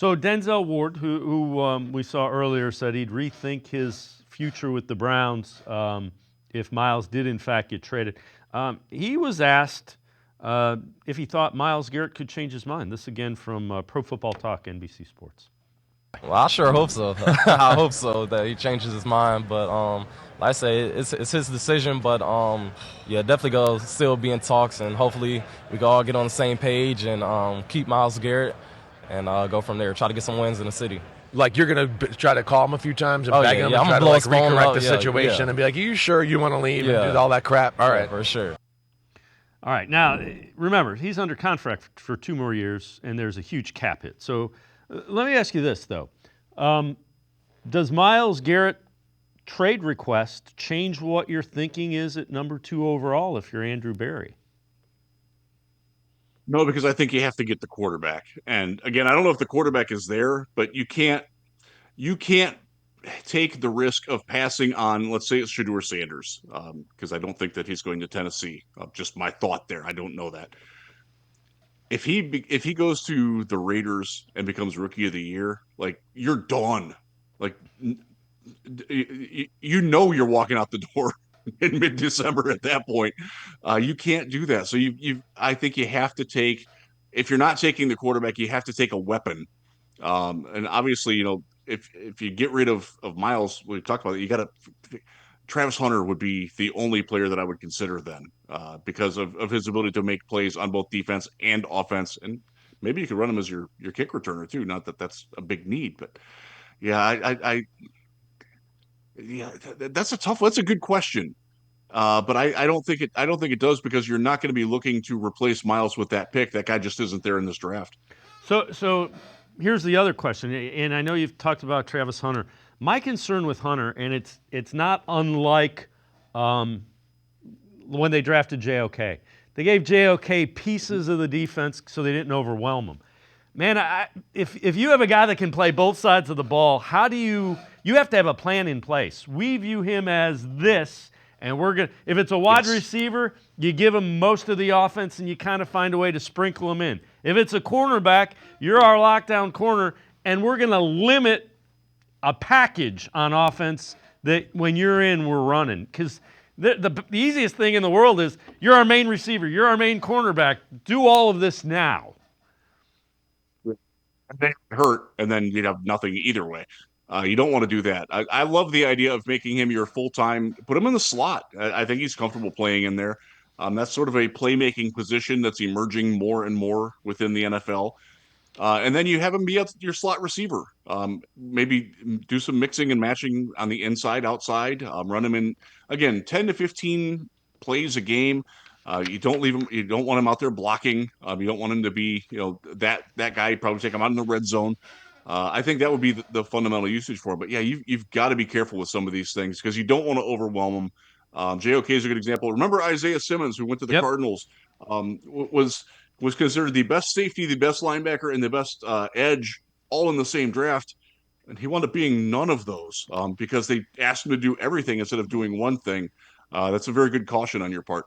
So Denzel Ward, who we saw earlier, said he'd rethink his future with the Browns if Myles did in fact get traded. He was asked if he thought Myles Garrett could change his mind. This again from Pro Football Talk, NBC Sports. Well, I sure hope so. I hope so that he changes his mind. But like I say, it's his decision. But yeah, definitely go still be in talks, and hopefully we can all get on the same page and keep Myles Garrett and go from there. Try to get some wins in the city. Like you're gonna try to call him a few times and beg him and I'm try to blow like his phone recorrect up. the situation and be like, "Are you sure you want to leave and do all that crap?" All right, for sure. All right. Now, remember, he's under contract for 2 more years, and there's a huge cap hit. So let me ask you this, though. Does Myles Garrett trade request change what your thinking is at number 2 overall if you're Andrew Berry? No, because I think you have to get the quarterback. And again, I don't know if the quarterback is there, but you can't take the risk of passing on, let's say it's Shedeur Sanders, because I don't think that he's going to Tennessee. Just my thought there. I don't know that. If he goes to the Raiders and becomes Rookie of the Year, like you're done. Like you're walking out the door in mid-December at that point. You can't do that. So I think you have to take, if you're not taking the quarterback, you have to take a weapon. And obviously, if you get rid of Myles, we talked about it, you got to. Travis Hunter would be the only player that I would consider then, because of his ability to make plays on both defense and offense, and maybe you could run him as your kick returner too. Not that that's a big need, but yeah, yeah, that's a tough. That's a good question. But I don't think it. I don't think it does, because you're not going to be looking to replace Myles with that pick. That guy just isn't there in this draft. So here's the other question, and I know you've talked about Travis Hunter. My concern with Hunter, and it's not unlike when they drafted JOK. They gave JOK pieces of the defense so they didn't overwhelm him. Man, if you have a guy that can play both sides of the ball, how do you have to have a plan in place. We view him as this, and if it's a wide receiver, you give him most of the offense and you kind of find a way to sprinkle him in. If it's a cornerback, you're our lockdown corner, and we're going to limit a package on offense that when you're in, we're running. Because the easiest thing in the world is you're our main receiver, you're our main cornerback. Do all of this now. And then hurt, and then you'd have nothing either way. You don't want to do that. I love the idea of making him your full-time, put him in the slot. I think he's comfortable playing in there. That's sort of a playmaking position that's emerging more and more within the NFL. And then you have him be your slot receiver. Maybe do some mixing and matching on the inside, outside. Run him in, again, 10 to 15 plays a game. You don't leave him. You don't want him out there blocking. You don't want him to be, that guy. You'd probably take him out in the red zone. I think that would be the fundamental usage for him. But yeah, you've got to be careful with some of these things, because you don't want to overwhelm them. JOK is a good example. Remember Isaiah Simmons, who went to the Cardinals, was considered the best safety, the best linebacker, and the best edge, all in the same draft. And he wound up being none of those, because they asked him to do everything instead of doing one thing. That's a very good caution on your part.